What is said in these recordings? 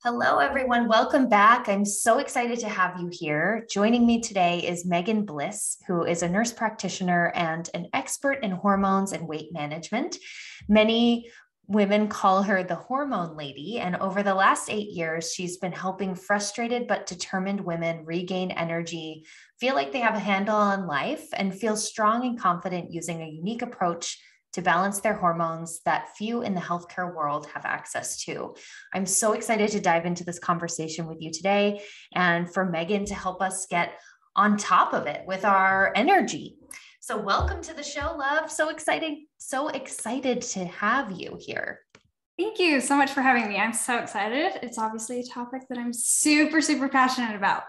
Hello, everyone. Welcome back. I'm so excited to have you here. Joining me today is Megan Bliss, who is a nurse practitioner and an expert in hormones and weight management. Many women call her the hormone lady, and over the last 8 years, she's been helping frustrated but determined women regain energy, feel like they have a handle on life, and feel strong and confident using a unique approach to balance their hormones that few in the healthcare world have access to. I'm so excited to dive into this conversation with you today and for Megan to help us get on top of it with our energy. So welcome to the show, love. So excited to have you here. Thank you so much for having me. I'm so excited. It's obviously a topic that I'm super, super passionate about.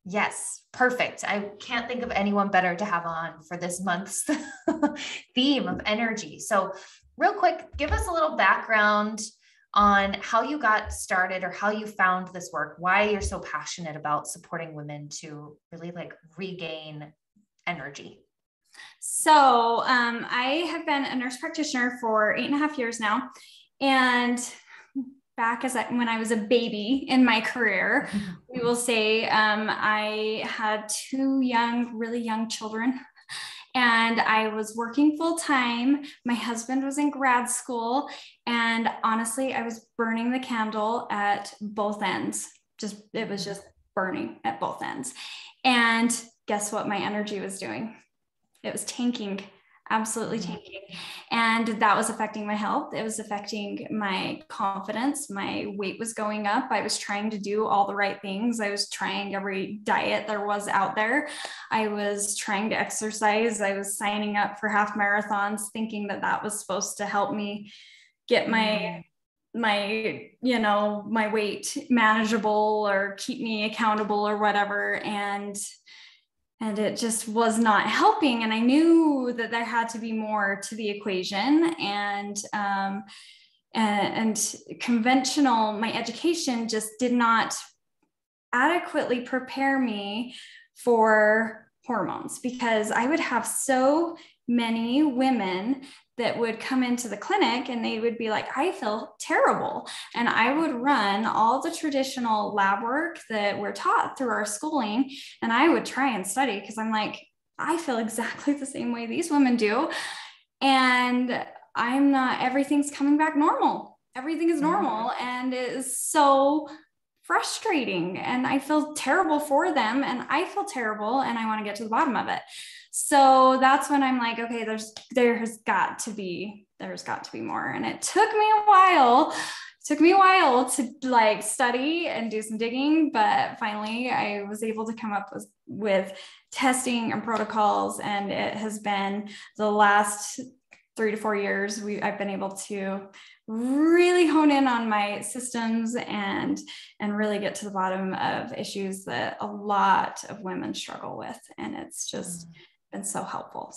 Yes, perfect. I can't think of anyone better to have on for this month's theme of energy. So real quick, give us a little background on how you got started or how you found this work, why you're so passionate about supporting women to really regain energy. So I have been a nurse practitioner for 8.5 years now. And back when I was a baby in my career, we will say I had 2 really young children, and I was working full time. My husband was in grad school, and honestly, I was burning the candle at both ends. It was just burning at both ends. And guess what my energy was doing? It was tanking. Absolutely tanking. And that was affecting my health. It was affecting my confidence. My weight was going up. I was trying to do all the right things. I was trying every diet there was out there. I was trying to exercise. I was signing up for half marathons, thinking that was supposed to help me get my weight manageable or keep me accountable or whatever. And it just was not helping. And I knew that there had to be more to the equation. And conventional, my education just did not adequately prepare me for hormones, because I would have so many women that would come into the clinic and they would be like, I feel terrible. And I would run all the traditional lab work that we're taught through our schooling. And I would try and study because I'm like, I feel exactly the same way these women do. And I'm not, everything's coming back normal. Everything is normal. And it is so frustrating. And I feel terrible for them. And I feel terrible. And I want to get to the bottom of it. So that's when I'm like, okay, there's got to be more. And it took me a while to study and do some digging, but finally I was able to come up with testing and protocols. And it has been the last 3 to 4 years, I've been able to really hone in on my systems and really get to the bottom of issues that a lot of women struggle with. And it's just been so helpful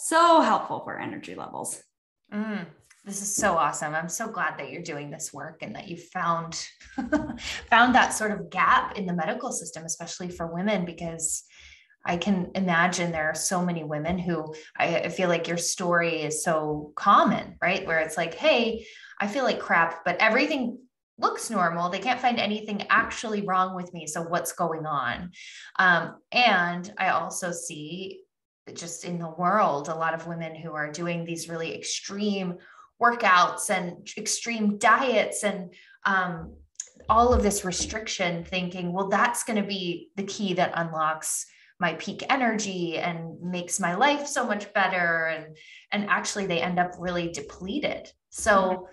for energy levels. This is so awesome. I'm so glad that you're doing this work and that you found that sort of gap in the medical system, especially for women, because I can imagine there are so many women who I feel like your story is so common, right? Where it's like, hey, I feel like crap, but everything looks normal. They can't find anything actually wrong with me. So what's going on? And I also see just in the world, a lot of women who are doing these really extreme workouts and extreme diets and all of this restriction, thinking, well, that's going to be the key that unlocks my peak energy and makes my life so much better. And actually they end up really depleted. So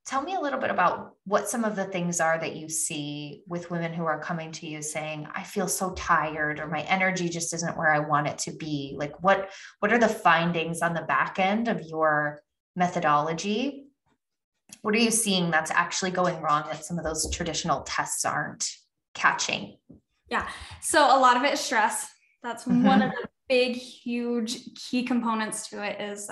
tell me a little bit about what some of the things are that you see with women who are coming to you saying, I feel so tired, or my energy just isn't where I want it to be. Like what are the findings on the back end of your methodology? What are you seeing that's actually going wrong that some of those traditional tests aren't catching? Yeah. So a lot of it is stress. That's one of the big, huge key components to it is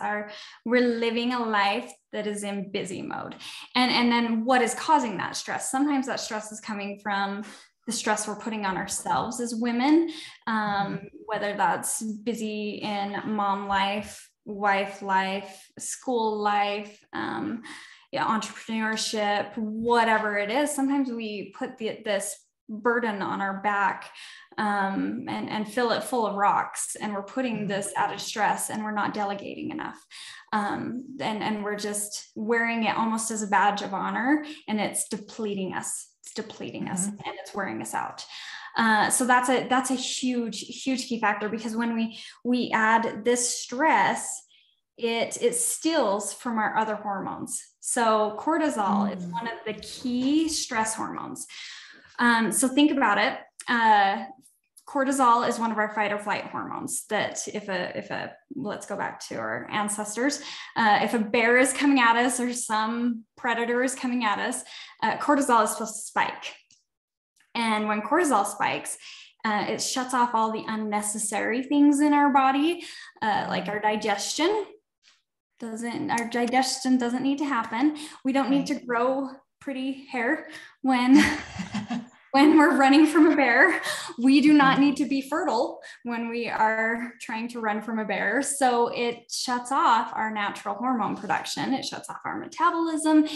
we're living a life that is in busy mode. And then what is causing that stress? Sometimes that stress is coming from the stress we're putting on ourselves as women, whether that's busy in mom life, wife life, school life, entrepreneurship, whatever it is, sometimes we put this burden on our back and fill it full of rocks, and we're putting this added stress, and we're not delegating enough. And we're just wearing it almost as a badge of honor, and it's depleting us. It's depleting us, and it's wearing us out. So that's a huge key factor, because when we add this stress, it steals from our other hormones. So cortisol is one of the key stress hormones. So think about it. Cortisol is one of our fight or flight hormones that let's go back to our ancestors. If a bear is coming at us or some predator is coming at us, cortisol is supposed to spike. And when cortisol spikes, it shuts off all the unnecessary things in our body, like our digestion doesn't need to happen. We don't need to grow pretty hair when we're running from a bear. We do not need to be fertile when we are trying to run from a bear. So it shuts off our natural hormone production. It shuts off our metabolism.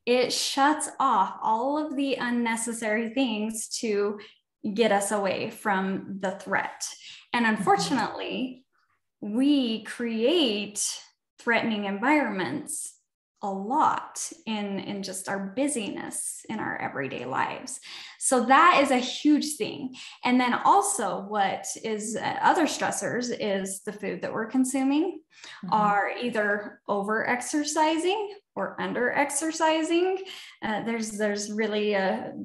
It shuts off all of the unnecessary things to get us away from the threat. And unfortunately, we create threatening environments a lot in just our busyness in our everyday lives. So that is a huge thing. And then also what is other stressors is the food that we're consuming are either over exercising or under exercising. There's really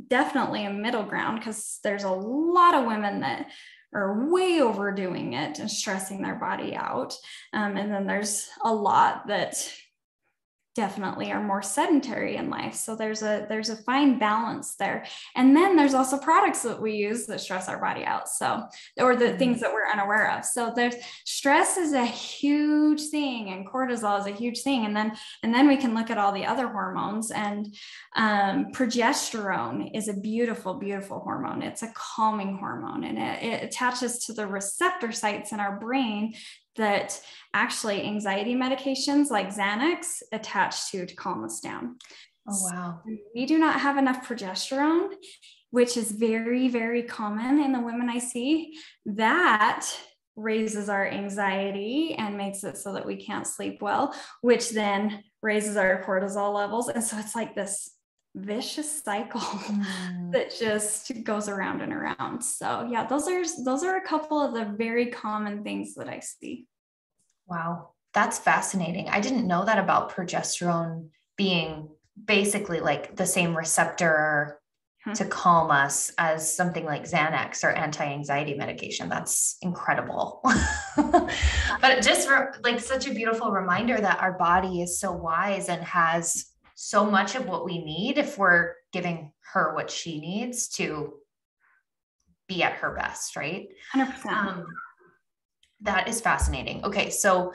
definitely a middle ground, because there's a lot of women that are way overdoing it and stressing their body out. And then there's a lot that definitely are more sedentary in life. So there's a fine balance there. And then there's also products that we use that stress our body out. So, or the things that we're unaware of. So there's stress is a huge thing, and cortisol is a huge thing. And then we can look at all the other hormones, and progesterone is a beautiful, beautiful hormone. It's a calming hormone, and it attaches to the receptor sites in our brain that actually anxiety medications like Xanax attach to calm us down. Oh, wow. So we do not have enough progesterone, which is very, very common in the women I see. That raises our anxiety and makes it so that we can't sleep well, which then raises our cortisol levels. And so it's like this vicious cycle that just goes around and around. So yeah, those are a couple of the very common things that I see. Wow, that's fascinating. I didn't know that about progesterone being basically like the same receptor to calm us as something like Xanax or anti-anxiety medication. That's incredible. But just for like such a beautiful reminder that our body is so wise and has so much of what we need if we're giving her what she needs to be at her best, right? 100%. That is fascinating. Okay. So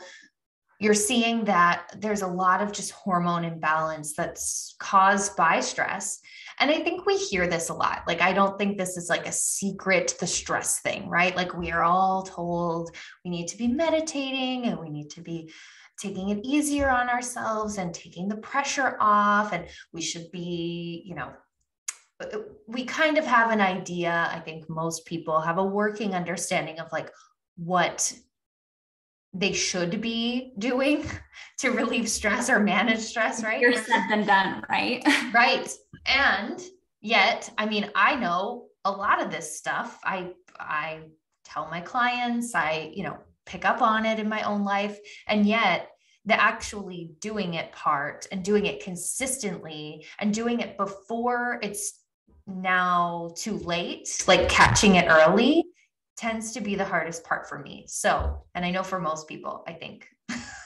you're seeing that there's a lot of just hormone imbalance that's caused by stress. And I think we hear this a lot. Like, I don't think this is like a secret, the stress thing, right? Like, we are all told we need to be meditating and we need to be taking it easier on ourselves and taking the pressure off. And we should be, you know, we kind of have an idea. I think most people have a working understanding of like what they should be doing to relieve stress or manage stress, right? Easier said than done, right? Right. And yet, I mean, I know a lot of this stuff. I tell my clients, I, you know, pick up on it in my own life. And yet the actually doing it part and doing it consistently and doing it before it's now too late, like catching it early, tends to be the hardest part for me. So, and I know for most people, I think,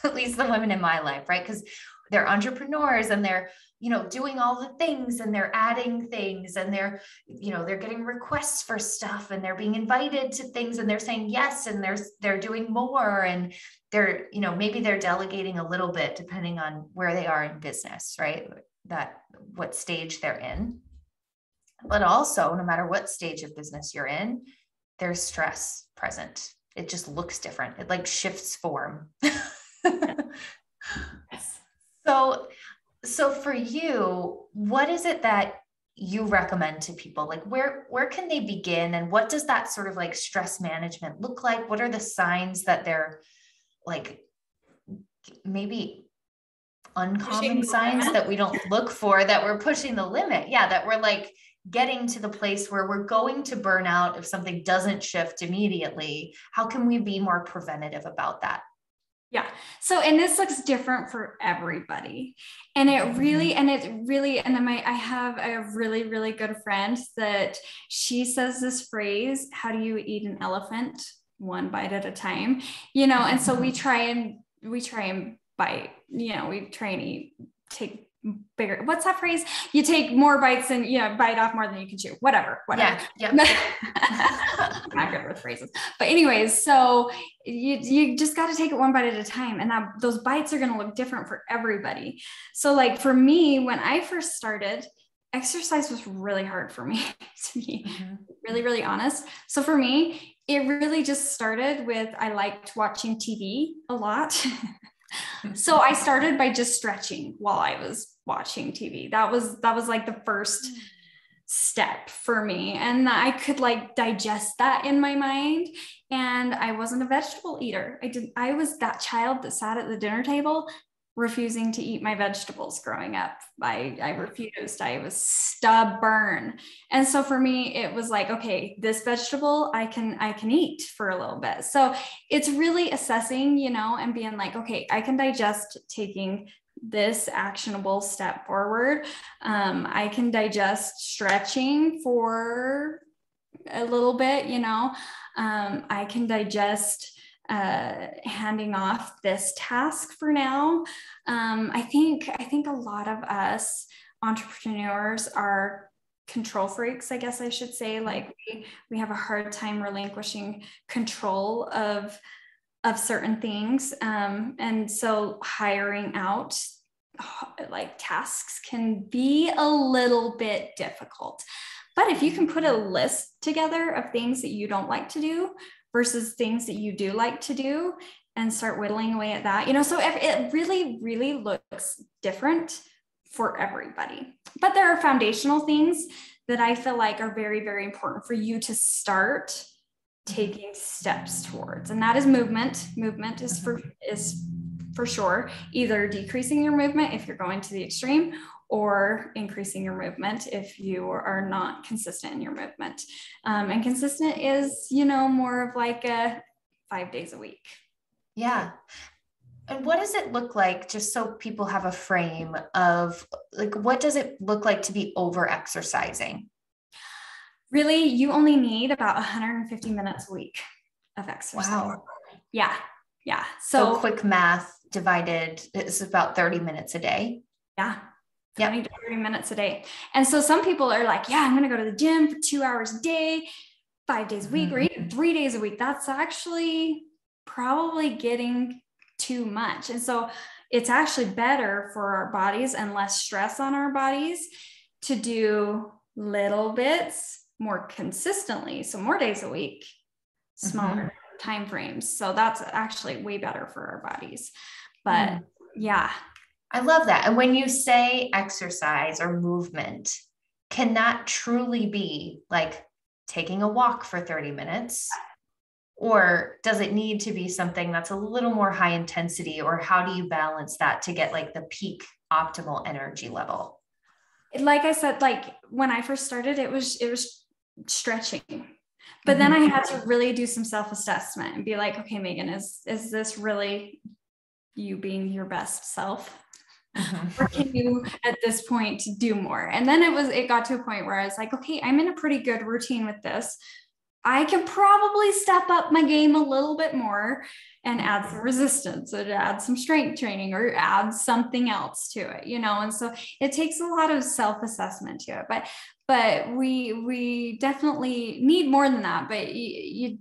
at least the women in my life, right? Because they're entrepreneurs and they're, you know, doing all the things and they're adding things and they're, you know, they're getting requests for stuff and they're being invited to things and they're saying yes and they're doing more and they're, you know, maybe they're delegating a little bit depending on where they are in business, right? That what stage they're in. But also, no matter what stage of business you're in, there's stress present. It just looks different. It like shifts form. Yes. So So for you, what is it that you recommend to people? Like where can they begin, and what does that sort of like stress management look like? What are the signs that they're like maybe uncommon signs that we don't look for, that we're pushing the limit? Yeah, that we're like getting to the place where we're going to burn out if something doesn't shift immediately. How can we be more preventative about that? Yeah. So, and this looks different for everybody. And and then I have a really, really good friend that she says this phrase, how do you eat an elephant? One bite at a time, and so we try and bite, we try and take bigger, what's that phrase? You take more bites and bite off more than you can chew, whatever. Yeah. I'm not good with phrases, but anyways, so you just got to take it one bite at a time, and those bites are going to look different for everybody. So like for me, when I first started, exercise was really hard for me to be really, really honest. So for me, it really just started with, I liked watching TV a lot. So I started by just stretching while I was watching TV. That was like the first step for me. And I could like digest that in my mind. And I wasn't a vegetable eater. I was that child that sat at the dinner table refusing to eat my vegetables growing up. I refused. I was stubborn. And so for me, it was like, okay, this vegetable I can eat for a little bit. So it's really assessing, and being like, okay, I can digest taking this actionable step forward. I can digest stretching for a little bit, I can digest handing off this task for now. I think a lot of us entrepreneurs are control freaks, I guess I should say. Like we have a hard time relinquishing control of certain things. And so hiring out like tasks can be a little bit difficult. But if you can put a list together of things that you don't like to do versus things that you do like to do, and start whittling away at that, so it really, really looks different for everybody. But there are foundational things that I feel like are very, very important for you to start taking steps towards. And that is movement. Movement is for sure either decreasing your movement if you're going to the extreme, or increasing your movement if you are not consistent in your movement. And consistent is, more of like 5 days a week. Yeah. And what does it look like, just so people have a frame of like, what does it look like to be over exercising? Really, you only need about 150 minutes a week of exercise. Wow. Yeah. Yeah. So quick math divided, it's about 30 minutes a day. Yeah. 20 to 30 minutes a day. And so some people are like, yeah, I'm going to go to the gym for 2 hours a day, 5 days a week, or even 3 days a week. That's actually probably getting too much. And so it's actually better for our bodies and less stress on our bodies to do little bits more consistently. So more days a week, smaller time frames. So that's actually way better for our bodies. But yeah. I love that. And when you say exercise or movement, can that truly be like taking a walk for 30 minutes? Or does it need to be something that's a little more high intensity? Or how do you balance that to get like the peak optimal energy level? Like I said, like when I first started, it was stretching. But then I had to really do some self-assessment and be like, okay, Megan, is this really you being your best self? Or can you at this point do more? And then it got to a point where I was like, okay, I'm in a pretty good routine with this. I can probably step up my game a little bit more and add some resistance, or add some strength training, or add something else to it, and so it takes a lot of self-assessment to it, but we definitely need more than that. But you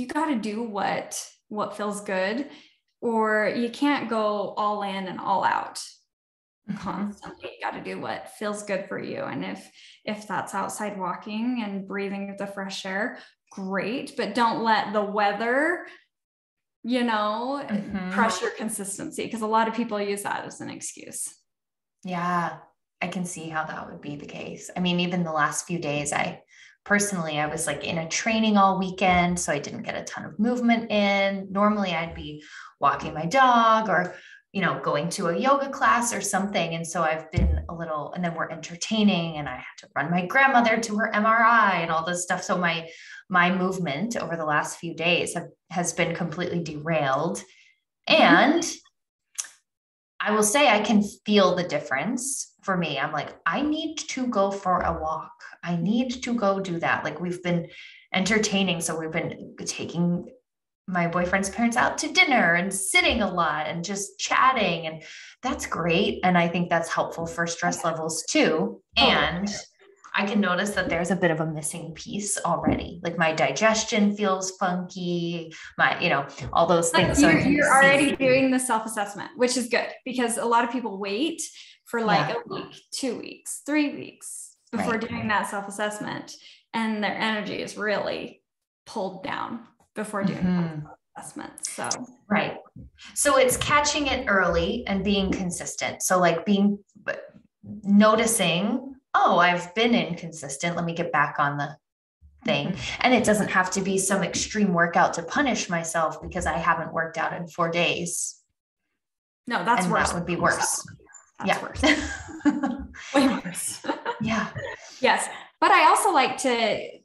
got to do what feels good, or you can't go all in and all out constantly. You got to do what feels good for you. And if that's outside walking and breathing the fresh air, great, but don't let the weather, crush your consistency, because a lot of people use that as an excuse. Yeah, I can see how that would be the case. I mean, even the last few days, I was like in a training all weekend, so I didn't get a ton of movement in. Normally I'd be walking my dog or, going to a yoga class or something. And so I've been a little, and then we're entertaining and I had to run my grandmother to her MRI and all this stuff. So my movement over the last few days has been completely derailed. And I will say I can feel the difference for me. I'm like, I need to go for a walk. I need to go do that. Like we've been entertaining. So we've been taking my boyfriend's parents out to dinner and sitting a lot and just chatting. And that's great. And I think that's helpful for stress levels too. And I can notice that there's a bit of a missing piece already. Like my digestion feels funky, all those things. So you're already doing the self-assessment, which is good because a lot of people wait for like a week, 2 weeks, 3 weeks before doing that self-assessment. And their energy is really pulled down before doing that assessment. So it's catching it early and being consistent. So like noticing, oh, I've been inconsistent. Let me get back on the thing. And it doesn't have to be some extreme workout to punish myself because I haven't worked out in 4 days. No, that's worse. That would be worse. That's worse. Way worse. Yeah. Yes. But I also like to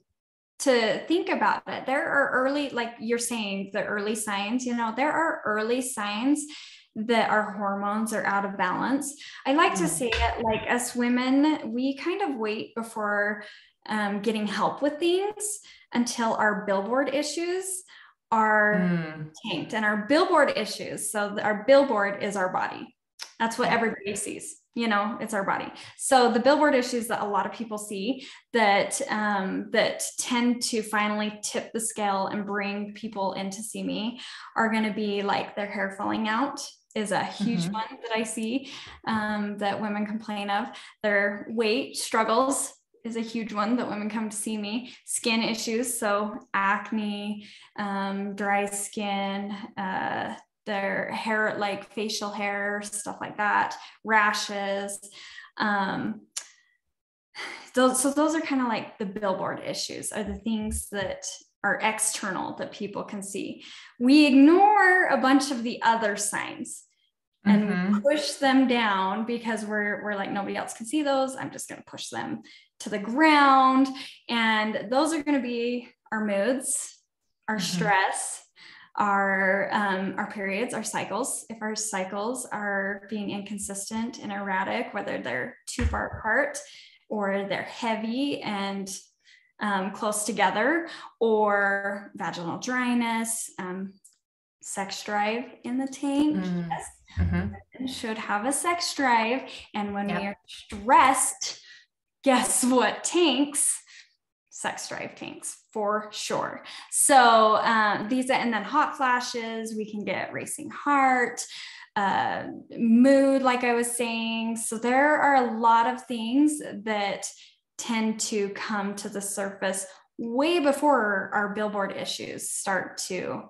think about it. There are early, like you're saying, the early signs, there are early signs that our hormones are out of balance. I like to say it like as women, we kind of wait before getting help with things until our billboard issues are tanked. And our billboard issues, so our billboard is our body. That's what everybody sees. It's our body. So the billboard issues that a lot of people see that tend to finally tip the scale and bring people in to see me are going to be like their hair falling out is a huge one that I see that women complain of. Their weight struggles is a huge one that women come to see me. Skin issues, so acne, dry skin, their hair, like facial hair, stuff like that, rashes. Those are kind of like the billboard issues, are the things that are external that people can see. We ignore a bunch of the other signs and we push them down because we're like, nobody else can see those. I'm just going to push them to the ground. And those are going to be our moods, our stress, our periods, our cycles. If our cycles are being inconsistent and erratic, whether they're too far apart or they're heavy and close together, or vaginal dryness, sex drive in the tank. Yes. Women should have a sex drive. And when we are stressed, guess what tanks? Sex drive tanks for sure. So these, and then hot flashes, we can get racing heart, mood, like I was saying. So there are a lot of things that tend to come to the surface way before our billboard issues start to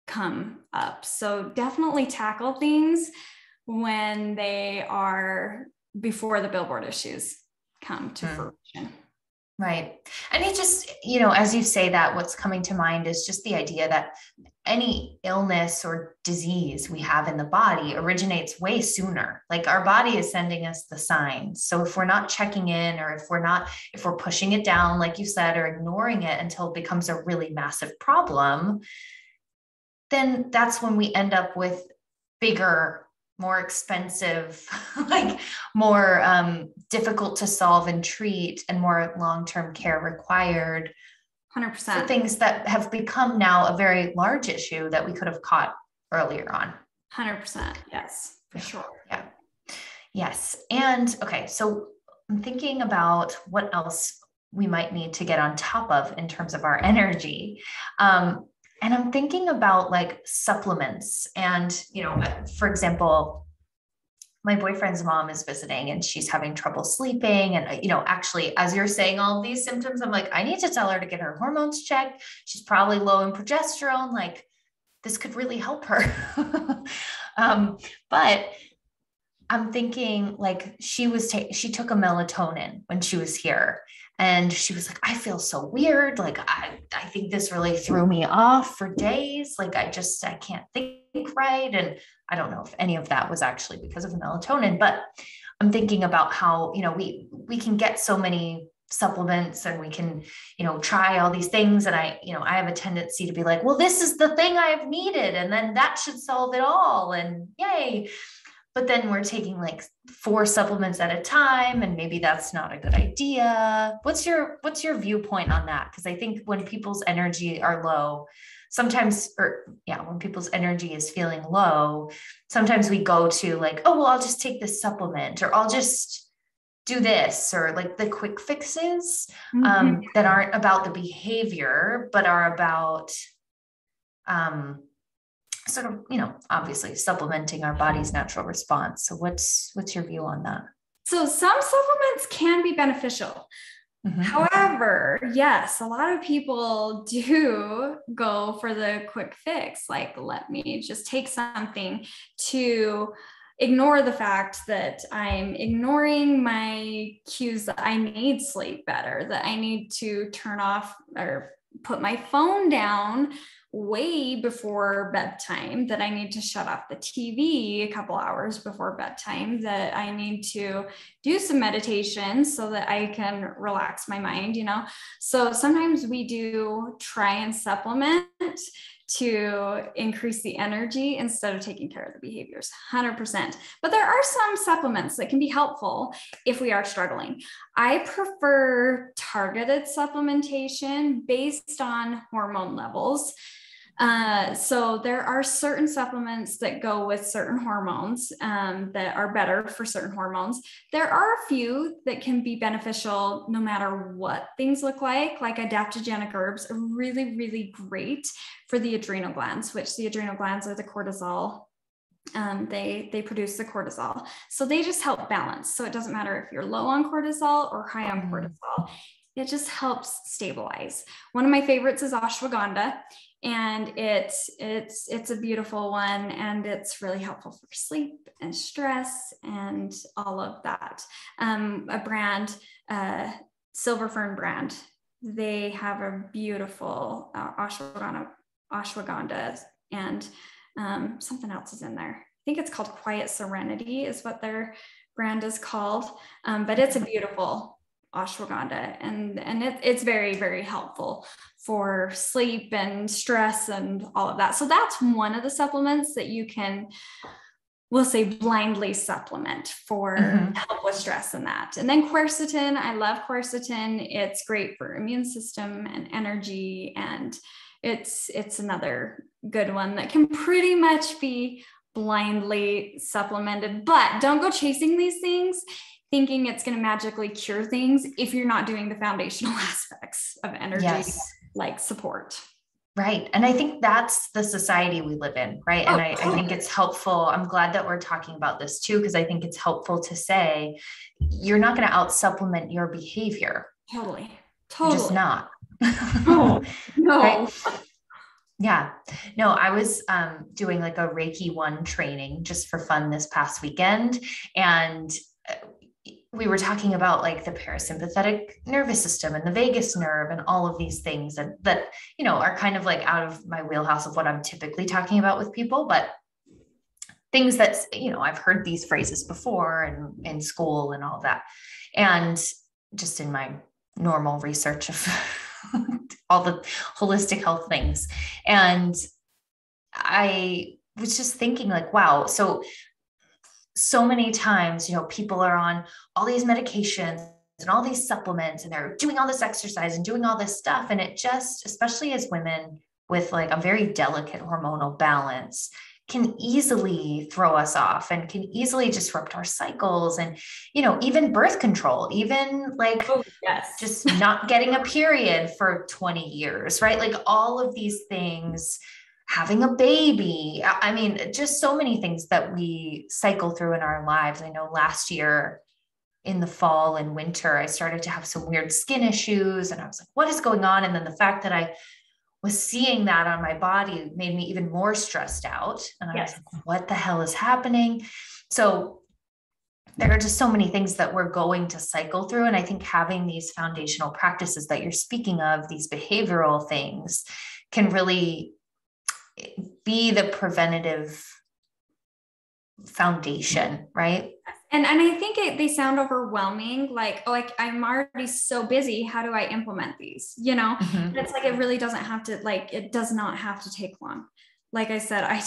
come up. So definitely tackle things when they are before the billboard issues come to fruition. Right. And it just, as you say that, what's coming to mind is just the idea that any illness or disease we have in the body originates way sooner. Like our body is sending us the signs. So if we're not checking in, or if we're pushing it down, like you said, or ignoring it until it becomes a really massive problem, then that's when we end up with bigger, more expensive, like more difficult to solve and treat, and more long-term care required. 100%. So things that have become now a very large issue that we could have caught earlier on. 100%. Yes, for sure. Yeah. Yes. And okay, so I'm thinking about what else we might need to get on top of in terms of our energy. And I'm thinking about like supplements and, for example, my boyfriend's mom is visiting and she's having trouble sleeping. And, actually, as you're saying all of these symptoms, I'm like, I need to tell her to get her hormones checked. She's probably low in progesterone. Like this could really help her. But I'm thinking like she took a melatonin when she was here, and she was like, I feel so weird. Like, I think this really threw me off for days. Like, I can't think right. And I don't know if any of that was actually because of the melatonin, but I'm thinking about how, we can get so many supplements, and we can, try all these things. And I have a tendency to be like, well, this is the thing I've needed, and then that should solve it all. And yay. But then we're taking like 4 supplements at a time, and maybe that's not a good idea. What's your viewpoint on that? Because I think when people's energy are low, sometimes, when people's energy is feeling low, sometimes we go to like, oh, well, I'll just take this supplement, or I'll just do this, or like the quick fixes that aren't about the behavior, but are about sort of, obviously supplementing our body's natural response. So what's your view on that? So some supplements can be beneficial. Mm-hmm. However, yes, a lot of people do go for the quick fix. Like, let me just take something to ignore the fact that I'm ignoring my cues that I need sleep better, that I need to turn off or put my phone down way before bedtime, that I need to shut off the TV a couple hours before bedtime, that I need to do some meditation so that I can relax my mind, So sometimes we do try and supplement to increase the energy instead of taking care of the behaviors, 100%. But there are some supplements that can be helpful if we are struggling. I prefer targeted supplementation based on hormone levels. So there are certain supplements that go with certain hormones that are better for certain hormones. There are a few that can be beneficial no matter what things look like adaptogenic herbs are really, really great for the adrenal glands, which the adrenal glands are the cortisol. They produce the cortisol. So they just help balance. So it doesn't matter if you're low on cortisol or high on cortisol. It just helps stabilize. One of my favorites is ashwagandha. And it's a beautiful one, and it's really helpful for sleep and stress and all of that. A brand, Silver Fern brand, they have a beautiful ashwagandha, and something else is in there. I think it's called Quiet Serenity is what their brand is called, but it's a beautiful ashwagandha, and it's very, very helpful for sleep and stress and all of that. So that's one of the supplements that you can, we'll say, blindly supplement for help with stress and that. And then quercetin, I love quercetin. It's great for immune system and energy, and it's another good one that can pretty much be blindly supplemented. But don't go chasing these things thinking it's going to magically cure things if you're not doing the foundational aspects of energy, like support. Right. And I think that's the society we live in, right? And I think it's helpful. I'm glad that we're talking about this too, because I think it's helpful to say, you're not going to out supplement your behavior. Totally. You're just not. No. Right? Yeah. No, I was doing like a Reiki 1 training just for fun this past weekend. And we were talking about like the parasympathetic nervous system and the vagus nerve and all of these things that, are kind of like out of my wheelhouse of what I'm typically talking about with people, but things that, I've heard these phrases before and in school and all of that. And just in my normal research of all the holistic health things. And I was just thinking like, wow, so many times, people are on all these medications and all these supplements, and they're doing all this exercise and doing all this stuff. And it just, especially as women with like a very delicate hormonal balance, can easily throw us off and can easily disrupt our cycles. And, even birth control, even like just not getting a period for 20 years, right? Like all of these things, having a baby. I mean, just so many things that we cycle through in our lives. I know last year in the fall and winter, I started to have some weird skin issues, and I was like, what is going on? And then the fact that I was seeing that on my body made me even more stressed out. And I was like, what the hell is happening? So there are just so many things that we're going to cycle through. And I think having these foundational practices that you're speaking of, these behavioral things, can really be the preventative foundation, right? And I think they sound overwhelming. Like, oh, I'm already so busy. How do I implement these? And it's like, it really doesn't have to, like, it does not have to take long. Like I said, I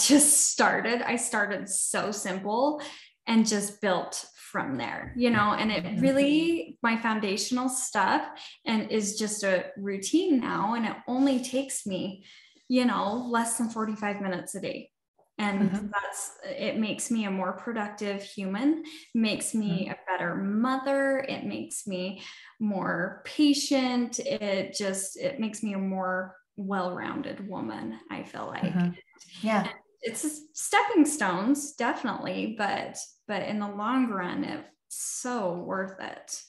started so simple and just built from there, and it really, my foundational stuff and is just a routine now. And it only takes me, less than 45 minutes a day. And it makes me a more productive human, makes me a better mother. It makes me more patient. It makes me a more well-rounded woman, I feel like. Yeah. And it's stepping stones, definitely, but in the long run, it's so worth it.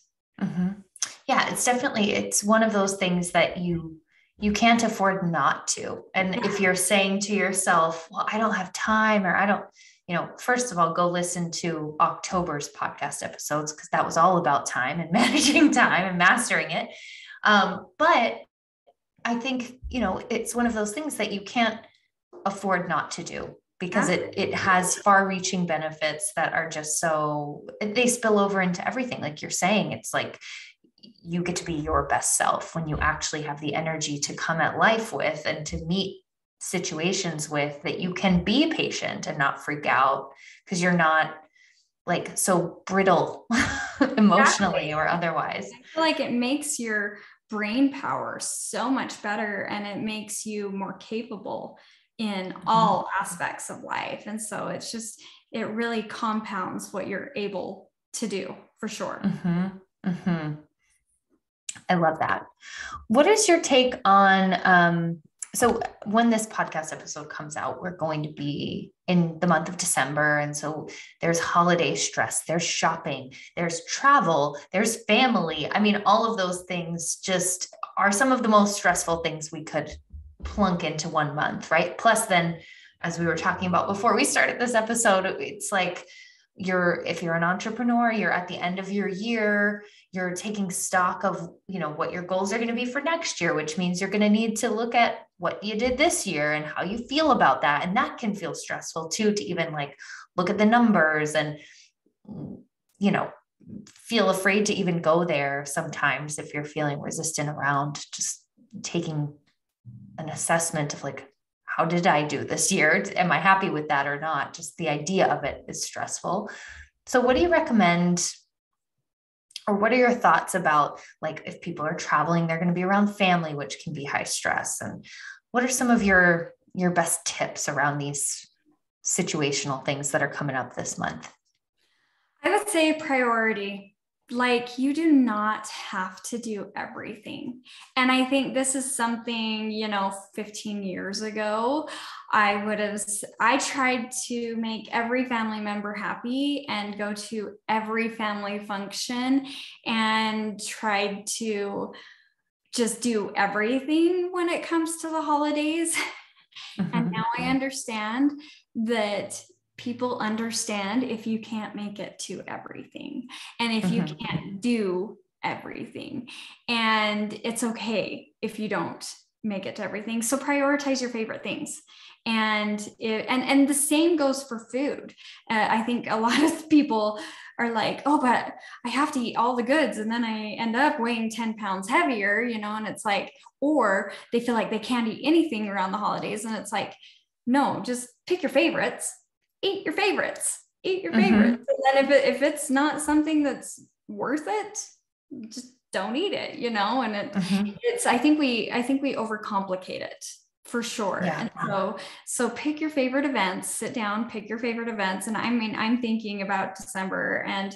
Yeah, it's one of those things that you can't afford not to. And if you're saying to yourself, well, I don't have time, or I don't, first of all, go listen to October's podcast episodes, because that was all about time and managing time and mastering it. But I think, it's one of those things that you can't afford not to do, because it has far-reaching benefits that are just they spill over into everything. Like you're saying, it's like, you get to be your best self when you actually have the energy to come at life with, and to meet situations with, that you can be patient and not freak out, because you're not like so brittle emotionally or otherwise. I feel like it makes your brain power so much better, and it makes you more capable in all aspects of life. And so it really compounds what you're able to do, for sure. I love that. What is your take on, so when this podcast episode comes out, we're going to be in the month of December. And so there's holiday stress, there's shopping, there's travel, there's family. I mean, all of those things just are some of the most stressful things we could plunk into 1 month, right? Plus then, as we were talking about before we started this episode, it's like, if you're an entrepreneur, you're at the end of your year, you're taking stock of, what your goals are going to be for next year, which means you're going to need to look at what you did this year and how you feel about that. And that can feel stressful too, to even like look at the numbers and, feel afraid to even go there sometimes, if you're feeling resistant around just taking an assessment of like, how did I do this year? Am I happy with that or not? Just the idea of it is stressful. So what do you recommend, or what are your thoughts about, like, if people are traveling, they're going to be around family, which can be high stress. And what are some of your best tips around these situational things that are coming up this month? I would say priority. Like, you do not have to do everything. And I think this is something, 15 years ago, I tried to make every family member happy and go to every family function and tried to just do everything when it comes to the holidays. And now I understand that people understand if you can't make it to everything, and if you can't do everything, and it's okay if you don't make it to everything. So prioritize your favorite things. And the same goes for food. I think a lot of people are like, oh, but I have to eat all the goods, and then I end up weighing 10 pounds heavier, and it's like, or they feel like they can't eat anything around the holidays. And it's like, no, just pick your favorites. Eat your favorites. And then if it's not something that's worth it, just don't eat it, and it's, I think we overcomplicate it, for sure. Yeah. And so pick your favorite events, sit down, pick your favorite events. And I'm thinking about December, and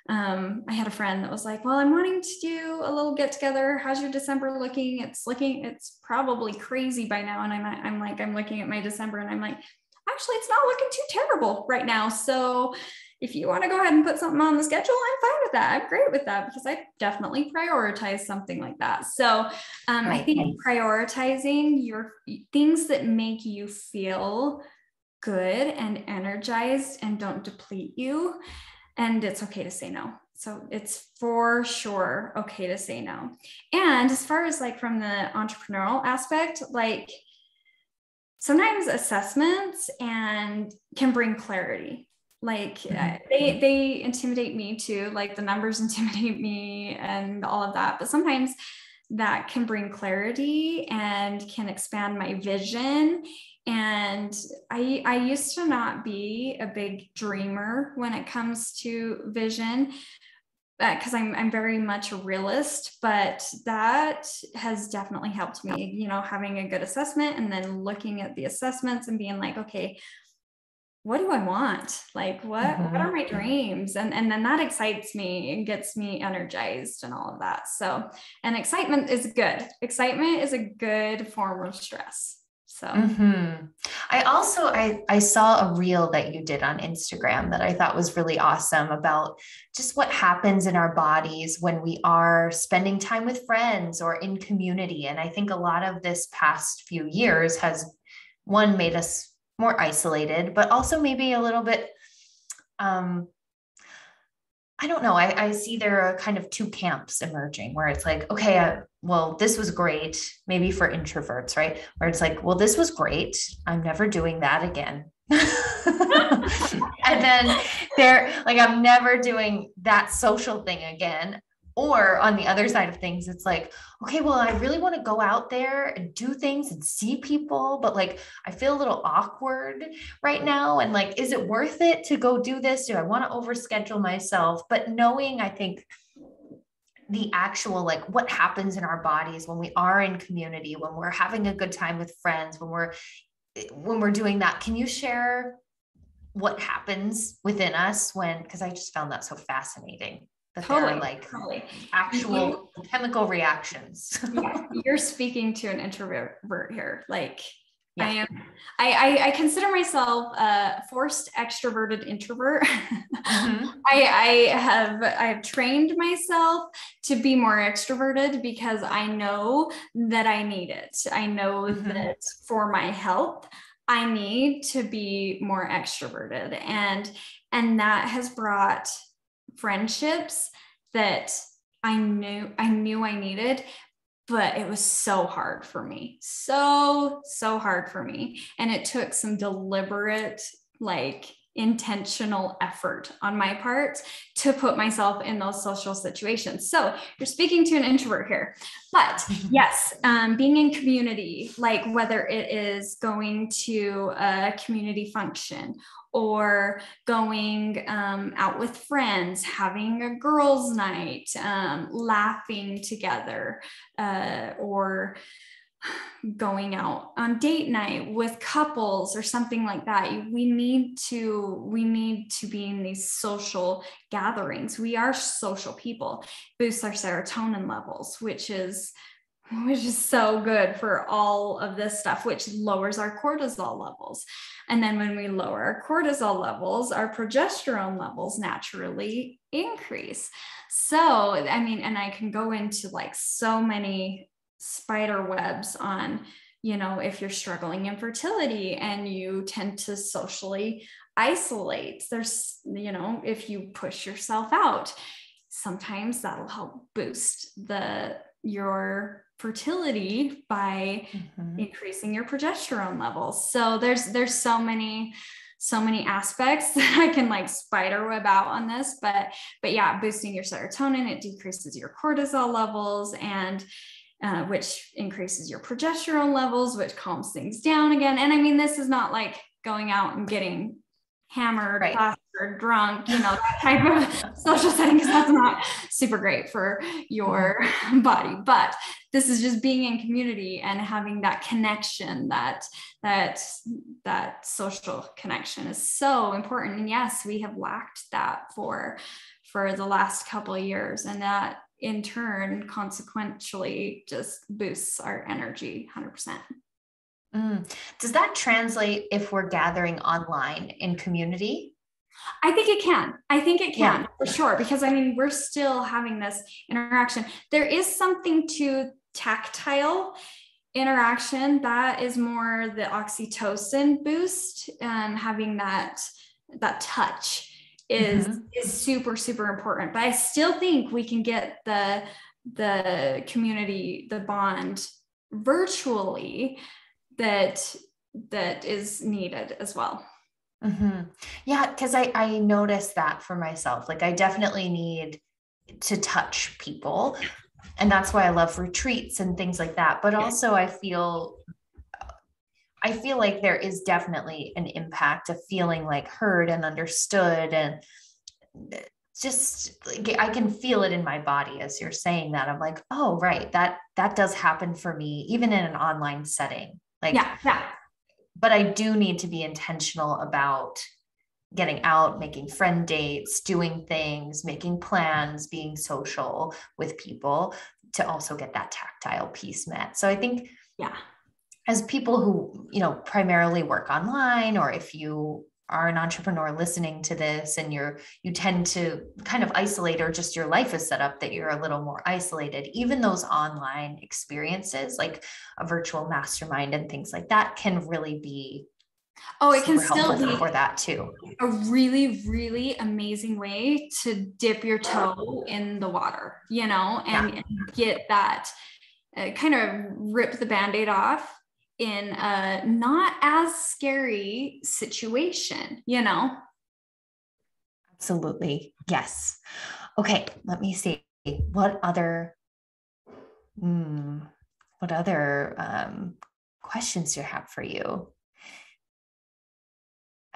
I had a friend that was like, well, I'm wanting to do a little get together. How's your December looking? It's probably crazy by now. And I'm looking at my December, and I'm like, actually, it's not looking too terrible right now. So if you want to go ahead and put something on the schedule, I'm fine with that. I'm great with that, because I definitely prioritize something like that. So I think prioritizing your things that make you feel good and energized and don't deplete you, And it's okay to say no. So it's for sure okay to say no. And as far as like from the entrepreneurial aspect, like sometimes assessments can bring clarity. Like they intimidate me too, like the numbers intimidate me and all of that. But sometimes that can bring clarity and can expand my vision. And I used to not be a big dreamer when it comes to vision, because I'm very much a realist, but that has definitely helped me, you know, having a good assessment and then looking at the assessments and being like, okay, what do I want? Like, what are my dreams? And then that excites me and gets me energized and all of that. So, and excitement is good. Excitement is a good form of stress. So I saw a reel that you did on Instagram that I thought was really awesome about just what happens in our bodies when we are spending time with friends or in community. And I think a lot of this past few years has, one, made us more isolated, but also maybe a little bit, I don't know. I see there are kind of two camps emerging where it's like, okay, well, this was great. Maybe for introverts, right? Where it's like, well, this was great. I'm never doing that again. And then they're like, I'm never doing that social thing again. Or on the other side of things, it's like, okay, well, I really want to go out there and do things and see people, but like, I feel a little awkward right now. And like, is it worth it to go do this? Do I want to overschedule myself? But knowing, I think, the actual, like what happens in our bodies when we are in community, when we're having a good time with friends, when we're doing that, can you share what happens within us because I just found that so fascinating. That there are like actual chemical reactions. Yeah, you're speaking to an introvert here. Like yeah. I consider myself a forced extroverted introvert. I have trained myself to be more extroverted because I know that I need it. I know that for my health, I need to be more extroverted, and that has brought friendships that I knew I needed, but it was so hard for me. So hard for me. And it took some deliberate, like intentional effort on my part to put myself in those social situations. So you're speaking to an introvert here, but yes, being in community, like whether it is going to a community function or going out with friends, having a girls' night, laughing together, or going out on date night with couples or something like that. We need to be in these social gatherings. We are social people. Boosts our serotonin levels, which is so good for all of this stuff, which lowers our cortisol levels. And then when we lower our cortisol levels, our progesterone levels naturally increase. So, I mean, and I can go into like so many spider webs on, you know, if you're struggling in fertility and you tend to socially isolate, there's, you know, if you push yourself out, sometimes that'll help boost your fertility by increasing your progesterone levels. So there's so many aspects that I can like spider web out on this, but yeah, boosting your serotonin, it decreases your cortisol levels, and which increases your progesterone levels, which calms things down again. And I mean, this is not like going out and getting hammered, plastered, drunk, you know, that type of social setting, because that's not super great for your body. But this is just being in community and having that connection, that social connection is so important. And yes, we have lacked that for the last couple of years, and that in turn consequentially just boosts our energy 100%. Does that translate if we're gathering online in community? I think it can for sure, because I mean, we're still having this interaction. There is something to tactile interaction that is more the oxytocin boost, having that touch is Mm-hmm. is super, super important. But I still think we can get the community, the bond virtually that is needed as well. Mm-hmm. Yeah, because I noticed that for myself. Like I definitely need to touch people. And that's why I love retreats and things like that. But also I feel like there is definitely an impact of feeling like heard and understood, and just like I can feel it in my body as you're saying that. I'm like, oh, right, that does happen for me, even in an online setting. Like, Yeah. but I do need to be intentional about getting out, making friend dates, doing things, making plans, being social with people to also get that tactile piece met. So I think Yeah. as people who, primarily work online, or if you are an entrepreneur listening to this and you tend to kind of isolate, or just your life is set up that you're a little more isolated, even those online experiences like a virtual mastermind and things like that can really be it can still be for that too. A really, really amazing way to dip your toe in the water, and get that kind of rip the Band-Aid off in a not as scary situation, Absolutely. Yes. Okay. Let me see. What other questions do I have for you?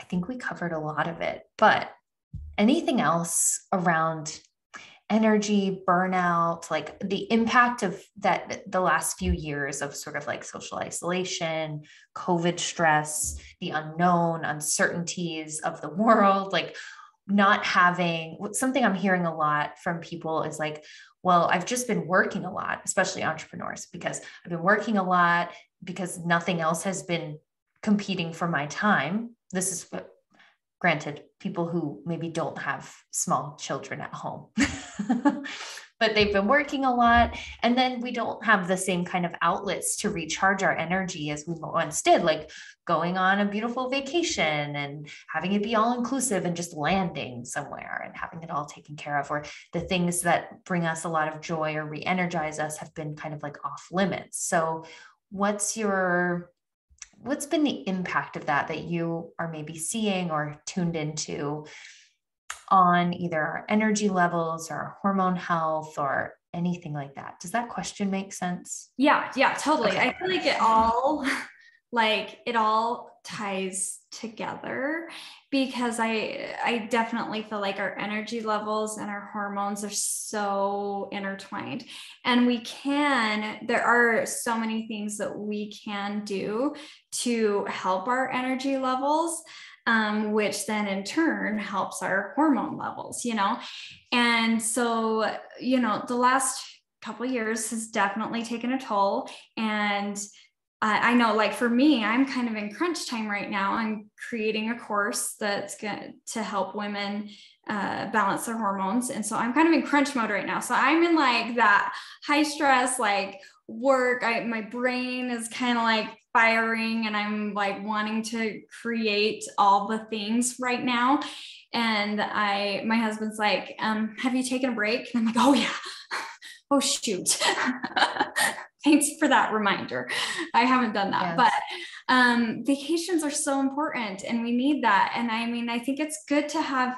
I think we covered a lot of it, but anything else around energy, burnout, like the impact of that, the last few years of sort of like social isolation, COVID stress, the unknown, uncertainties of the world, like not having something I'm hearing a lot from people is like, well, I've just been working a lot, especially entrepreneurs, because I've been working a lot because nothing else has been competing for my time. This is what, granted, people who maybe don't have small children at home, but they've been working a lot. And then we don't have the same kind of outlets to recharge our energy as we once did, like going on a beautiful vacation and having it be all inclusive and just landing somewhere and having it all taken care of, or the things that bring us a lot of joy or re-energize us have been kind of like off limits. So what's been the impact of that you are maybe seeing or tuned into on either our energy levels or our hormone health or anything like that? Does that question make sense? Yeah, totally. Okay. I feel like it all ties together, because I definitely feel like our energy levels and our hormones are so intertwined, and there are so many things that we can do to help our energy levels, which then in turn helps our hormone levels, and so, the last couple of years has definitely taken a toll. And I know, like for me, I'm kind of in crunch time right now. I'm creating a course that's going to help women balance their hormones. And so I'm kind of in crunch mode right now. So I'm in like that high stress, like work. My brain is kind of like firing, and I'm like wanting to create all the things right now. And my husband's like, have you taken a break? And I'm like, oh yeah. Oh, shoot. Thanks for that reminder. I haven't done that, Yes. but vacations are so important, and we need that. And I mean, I think it's good to have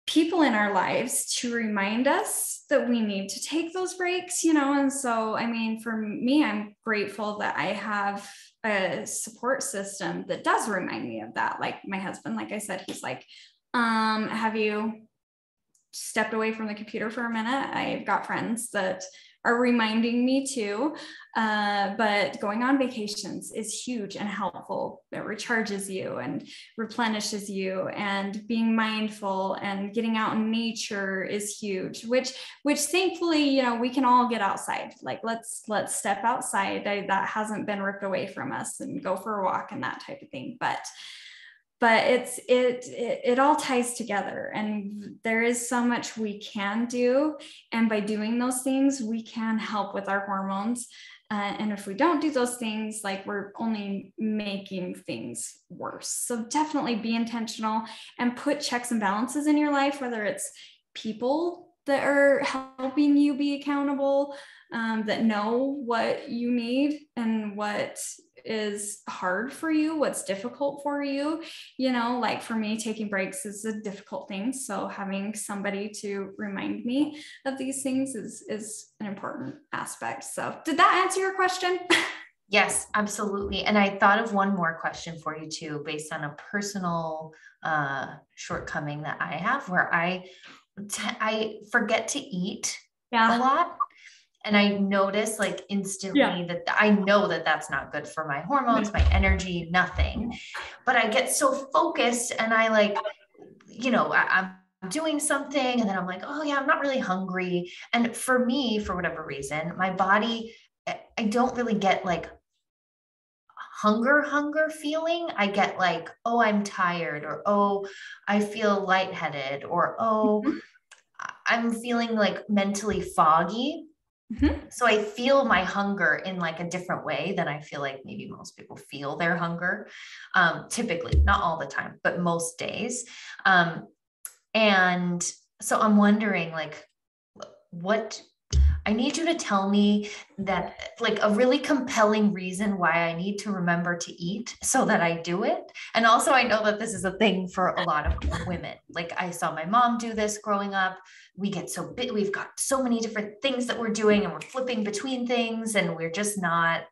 people in our lives to remind us that we need to take those breaks, And so, I mean, for me, I'm grateful that I have a support system that does remind me of that. Like my husband, like I said, he's like, have you stepped away from the computer for a minute? I've got friends that are reminding me too. But going on vacations is huge and helpful. It recharges you and replenishes you, and being mindful and getting out in nature is huge, which thankfully, we can all get outside. Like let's step outside. That hasn't been ripped away from us, and go for a walk and that type of thing. But it all ties together, and there is so much we can do. And by doing those things, we can help with our hormones. And if we don't do those things, like we're only making things worse. So definitely be intentional and put checks and balances in your life, whether it's people that are helping you be accountable, that know what you need and what is hard for you, what's difficult for you. Like for me, taking breaks is a difficult thing. So having somebody to remind me of these things is an important aspect. So did that answer your question? Yes, absolutely. And I thought of one more question for you too, based on a personal shortcoming that I have, where I forget to eat a lot. And I notice like instantly that I know that that's not good for my hormones, my energy, nothing, but I get so focused and I like, I'm doing something and then I'm like, oh yeah, I'm not really hungry. And for me, for whatever reason, my body, I don't really get like hunger feeling. I get like, oh, I'm tired, or, oh, I feel lightheaded, or, oh, I'm feeling like mentally foggy. So I feel my hunger in like a different way than I feel like maybe most people feel their hunger. Typically, not all the time, but most days. And so I'm wondering like, what I need you to tell me that like a really compelling reason why I need to remember to eat so that I do it. And also I know that this is a thing for a lot of women. Like I saw my mom do this growing up. We get so big, we've got so many different things that we're doing and we're flipping between things and we're just not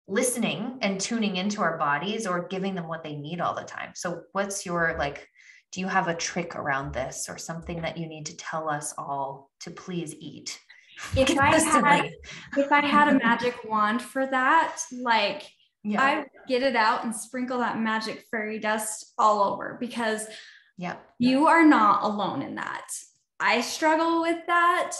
listening and tuning into our bodies or giving them what they need all the time. So what's your like, do you have a trick around this or something that you need to tell us all to please eat? If I had a magic wand for that, like I would get it out and sprinkle that magic fairy dust all over, because you are not alone in that. I struggle with that.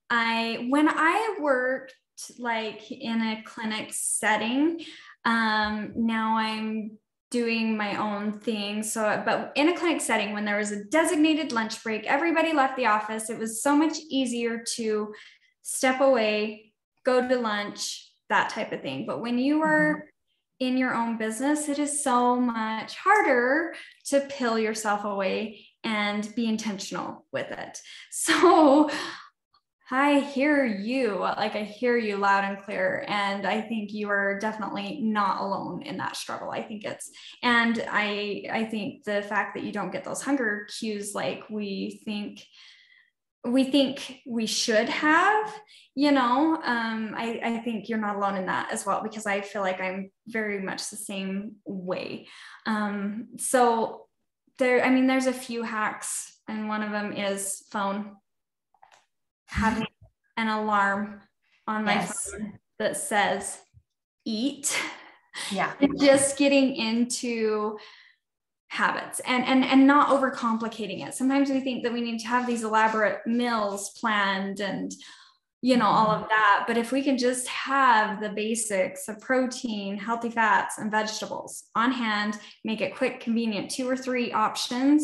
When I worked like in a clinic setting, now I'm doing my own thing. So, but in a clinic setting, when there was a designated lunch break, everybody left the office. It was so much easier to step away, go to lunch, that type of thing. But when you are in your own business, it is so much harder to peel yourself away and be intentional with it. So I hear you, like I hear you loud and clear. And I think you are definitely not alone in that struggle. I think I think the fact that you don't get those hunger cues like we think we should have, I think you're not alone in that as well, because I feel like I'm very much the same way. So there's a few hacks, and one of them is phone. Having an alarm on my phone that says eat. And just getting into habits and not overcomplicating it. Sometimes we think that we need to have these elaborate meals planned and all of that, but if we can just have the basics of protein, healthy fats, and vegetables on hand, make it quick, convenient, 2 or 3 options,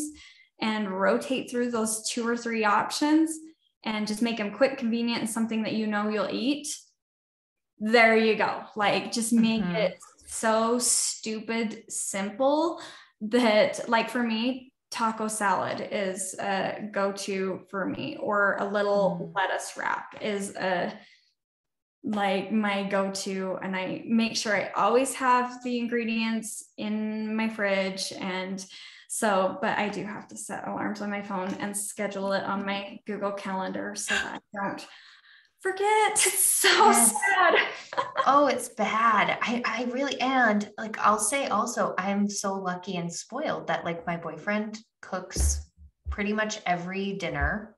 and rotate through those 2 or 3 options and just make them quick, convenient, and something that you'll eat, there you go. Like just make it so stupid simple that, like for me, taco salad is a go-to for me, or a little lettuce wrap is like my go-to. And I make sure I always have the ingredients in my fridge. And so, but I do have to set alarms on my phone and schedule it on my Google Calendar so that I don't forget. It's so sad. Oh, it's bad. I really, and like, I'll say also, I'm so lucky and spoiled that like my boyfriend cooks pretty much every dinner,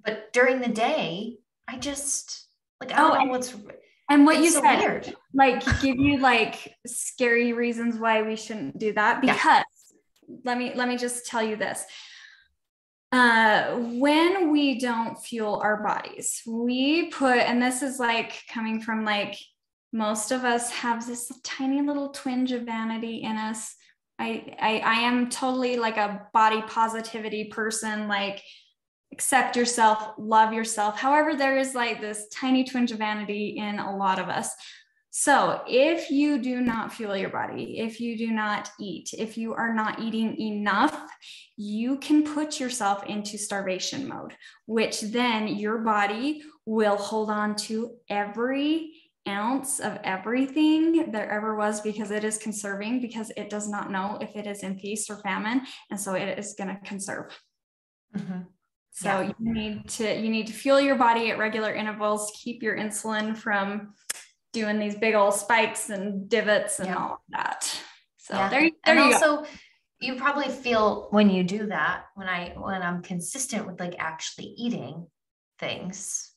but during the day, I just like, I don't know what's, and what you so said, weird. Like give you like scary reasons why we shouldn't do that, because let me just tell you this. When we don't fuel our bodies, and this is like coming from like, most of us have this tiny little twinge of vanity in us. I am totally like a body positivity person. Like accept yourself, love yourself. However, there is like this tiny twinge of vanity in a lot of us. So if you do not fuel your body, if you do not eat, if you are not eating enough, you can put yourself into starvation mode, which then your body will hold on to every ounce of everything there ever was, because it is conserving, because it does not know if it is in feast or famine. And so it is going to conserve. Mm-hmm. So you need to fuel your body at regular intervals, keep your insulin from doing these big old spikes and divots and all of that. So there you also, go. You probably feel when you do that, when I'm consistent with like actually eating things,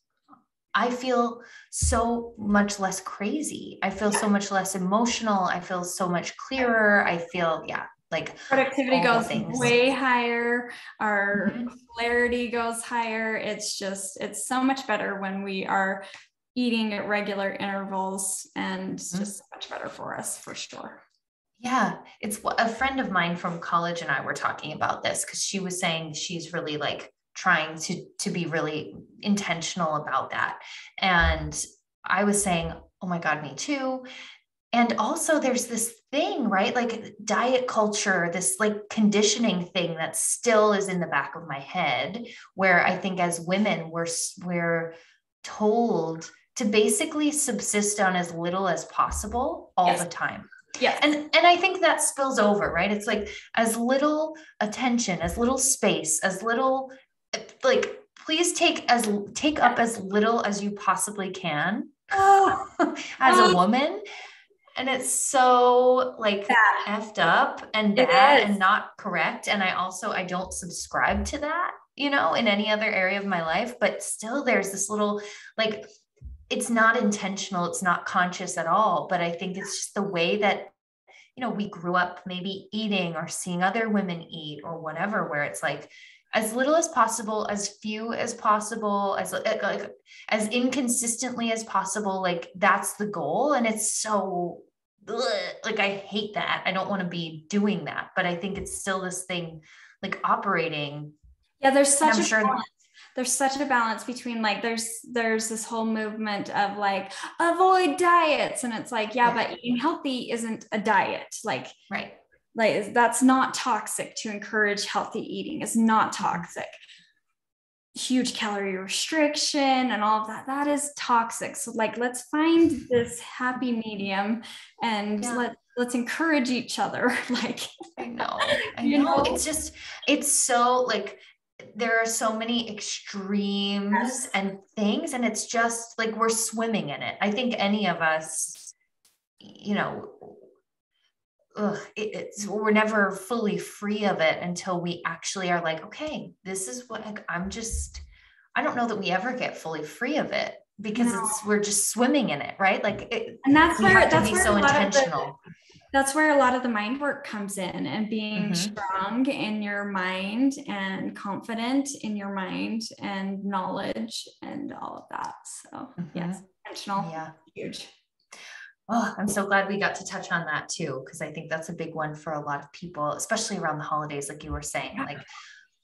I feel so much less crazy. I feel so much less emotional. I feel so much clearer. I feel, like productivity goes way higher. Our clarity goes higher. It's so much better when we are eating at regular intervals, and it's just so much better for us, for sure. Yeah. It's a friend of mine from college and I were talking about this, because she was saying she's really like trying to be really intentional about that. And I was saying, oh my God, me too. And also there's this thing, right? Like diet culture, this like conditioning thing that still is in the back of my head, where I think as women, we're told to basically subsist on as little as possible all the time. Yeah. And I think that spills over, right? It's like as little attention, as little space, as little, like, please take up as little as you possibly can as a woman. And it's so like effed up and bad and not correct. And I don't subscribe to that, in any other area of my life, but still there's this little, like, it's not intentional. It's not conscious at all. But I think it's just the way that, we grew up maybe eating or seeing other women eat or whatever, where it's like as little as possible, as few as possible, as inconsistently as possible. Like that's the goal. And it's so like, I hate that. I don't want to be doing that, but I think it's still this thing like operating. Yeah. There's such a balance between like, there's this whole movement of like, avoid diets. And it's like, but eating healthy isn't a diet. Like, right. Like that's not toxic. To encourage healthy eating is not toxic. Huge calorie restriction and all of that is toxic. So like, let's find this happy medium and let's encourage each other. Like, I know. It's so like, there are so many extremes and things, and it's just like, we're swimming in it. I think any of us, we're never fully free of it until we actually are like, okay, this is what I don't know that we ever get fully free of it, because we're just swimming in it. Right. Like and that's where so intentional. That's where a lot of the mind work comes in, and being strong in your mind and confident in your mind and knowledge and all of that. So yes, intentional. Yeah. Huge. Oh, I'm so glad we got to touch on that too, because I think that's a big one for a lot of people, especially around the holidays, like you were saying, like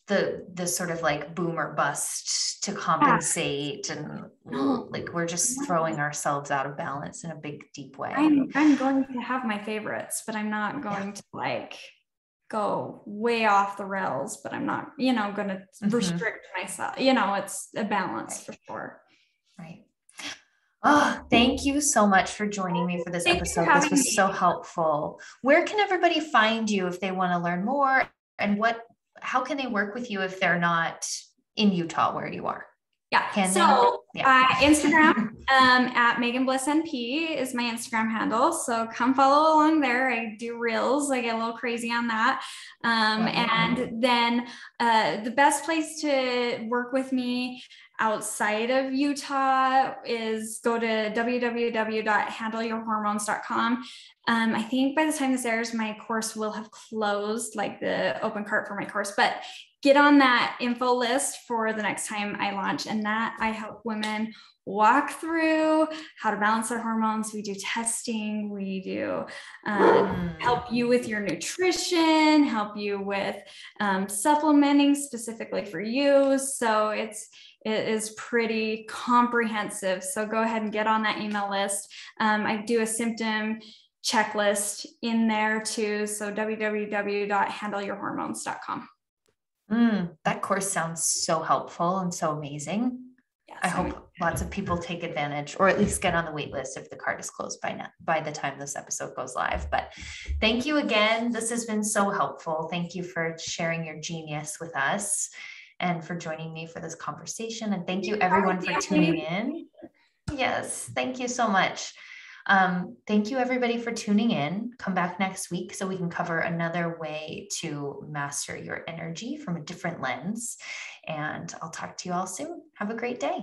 the sort of like boom or bust to compensate, and like we're just throwing ourselves out of balance in a big, deep way. I'm going to have my favorites, but I'm not going to like go way off the rails, but I'm not, going to restrict myself. It's a balance for sure. Right. Oh, thank you so much for joining me for this episode. This was so helpful. Where can everybody find you if they want to learn more, and how can they work with you if they're not in Utah where you are? Instagram at Megan Bliss NP is my Instagram handle. So come follow along there. I do reels. I get a little crazy on that. And then the best place to work with me outside of Utah is go to www.handleyourhormones.com. I think by the time this airs, my course will have closed, like the open cart for my course, but get on that info list for the next time I launch. And that I help women walk through how to balance their hormones. We do testing, we do help you with your nutrition, help you with supplementing specifically for you. So it is pretty comprehensive. So go ahead and get on that email list. I do a symptom checklist in there too. So www.handleyourhormones.com. That course sounds so helpful and so amazing. Yes, I hope lots of people take advantage, or at least get on the wait list if the card is closed by the time this episode goes live. But thank you again. This has been so helpful. Thank you for sharing your genius with us and for joining me for this conversation. And thank you everyone for tuning in. Yes, thank you so much. Thank you everybody for tuning in. Come back next week so we can cover another way to master your energy from a different lens. And I'll talk to you all soon. Have a great day.